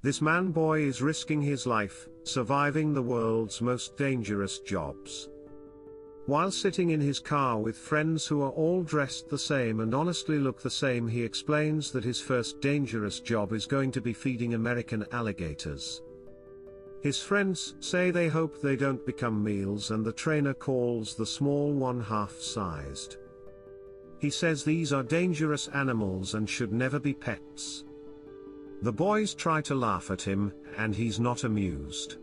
This man-boy is risking his life, surviving the world's most dangerous jobs. While sitting in his car with friends who are all dressed the same and honestly look the same, he explains that his first dangerous job is going to be feeding American alligators. His friends say they hope they don't become meals, and the trainer calls the small one half-sized. He says these are dangerous animals and should never be pets. The boys try to laugh at him, and he's not amused.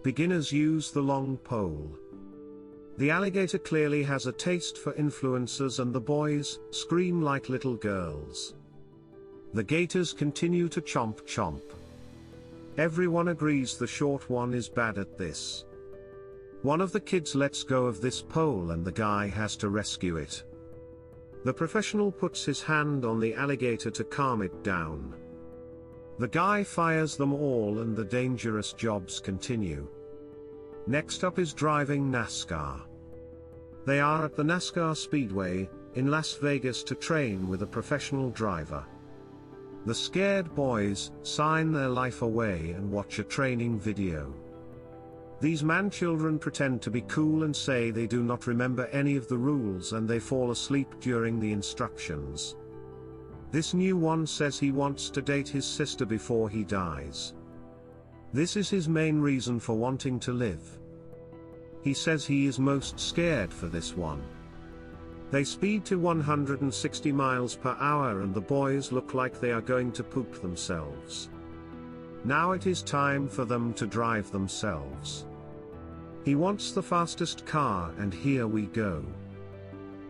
Beginners use the long pole. The alligator clearly has a taste for influencers, and the boys scream like little girls. The gators continue to chomp chomp. Everyone agrees the short one is bad at this. One of the kids lets go of this pole and the guy has to rescue it. The professional puts his hand on the alligator to calm it down. The guy fires them all and the dangerous jobs continue. Next up is driving NASCAR. They are at the NASCAR Speedway in Las Vegas to train with a professional driver. The scared boys sign their life away and watch a training video. These man-children pretend to be cool and say they do not remember any of the rules, and they fall asleep during the instructions. This new one says he wants to date his sister before he dies. This is his main reason for wanting to live. He says he is most scared for this one. They speed to 160 miles per hour and the boys look like they are going to poop themselves. Now it is time for them to drive themselves. He wants the fastest car, and here we go.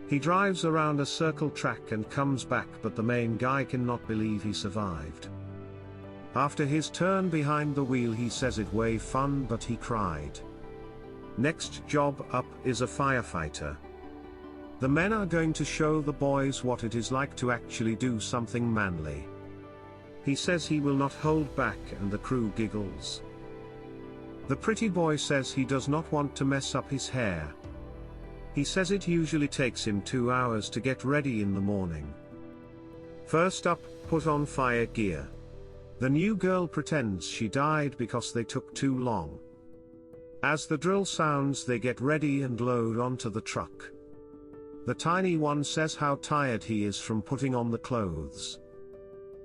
He drives around a circle track and comes back, but the main guy cannot believe he survived. After his turn behind the wheel, he says it way fun, but he cried. Next job up is a firefighter. The men are going to show the boys what it is like to actually do something manly. He says he will not hold back, and the crew giggles. The pretty boy says he does not want to mess up his hair. He says it usually takes him 2 hours to get ready in the morning. First up, put on fire gear. The new girl pretends she died because they took too long. As the drill sounds, they get ready and load onto the truck. The tiny one says how tired he is from putting on the clothes.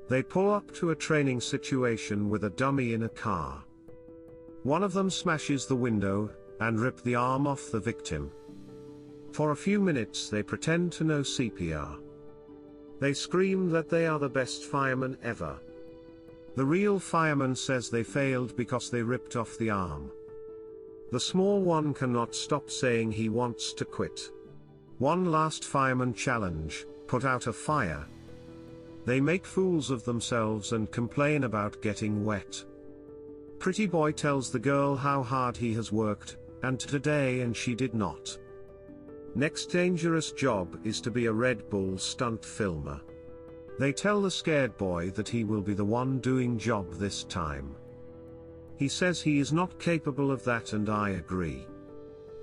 They pull up to a training situation with a dummy in a car. One of them smashes the window and rips the arm off the victim. For a few minutes they pretend to know CPR. They scream that they are the best firemen ever. The real fireman says they failed because they ripped off the arm. The small one cannot stop saying he wants to quit. One last fireman challenge: put out a fire. They make fools of themselves and complain about getting wet. Pretty boy tells the girl how hard he has worked, and today, and she did not. Next dangerous job is to be a Red Bull stunt filmer. They tell the scared boy that he will be the one doing job this time. He says he is not capable of that, and I agree.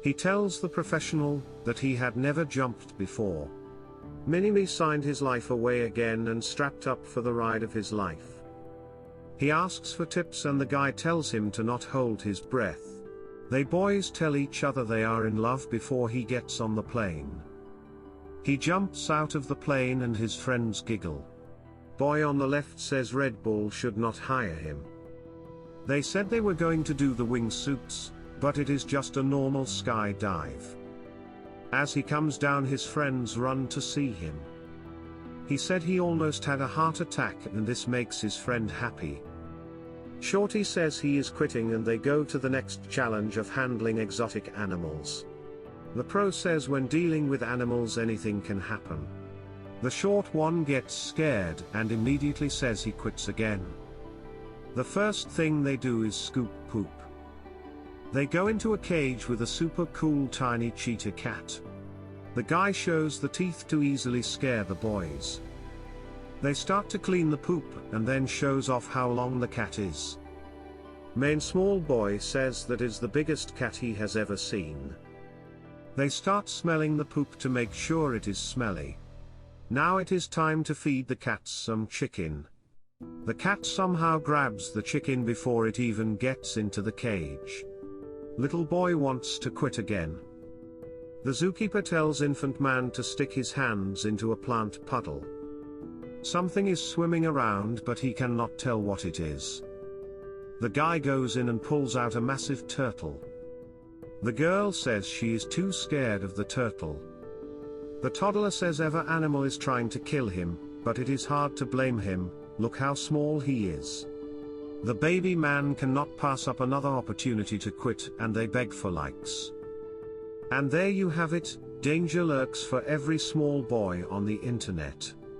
He tells the professional that he had never jumped before. Mini-Me signed his life away again and strapped up for the ride of his life. He asks for tips and the guy tells him to not hold his breath. They boys tell each other they are in love before he gets on the plane. He jumps out of the plane and his friends giggle. Boy on the left says Red Bull should not hire him. They said they were going to do the wingsuits, but it is just a normal skydive. As he comes down, his friends run to see him. He said he almost had a heart attack and this makes his friend happy. Shorty says he is quitting and they go to the next challenge of handling exotic animals. The pro says when dealing with animals anything can happen. The short one gets scared and immediately says he quits again. The first thing they do is scoop poop. They go into a cage with a super cool tiny cheetah cat. The guy shows the teeth to easily scare the boys. They start to clean the poop and then shows off how long the cat is. Main small boy says that is the biggest cat he has ever seen. They start smelling the poop to make sure it is smelly. Now it is time to feed the cats some chicken. The cat somehow grabs the chicken before it even gets into the cage. Little boy wants to quit again. The zookeeper tells infant man to stick his hands into a plant puddle. Something is swimming around, but he cannot tell what it is. The guy goes in and pulls out a massive turtle. The girl says she is too scared of the turtle. The toddler says every animal is trying to kill him, but it is hard to blame him, look how small he is. The baby man cannot pass up another opportunity to quit, and they beg for likes. And there you have it, danger lurks for every small boy on the internet.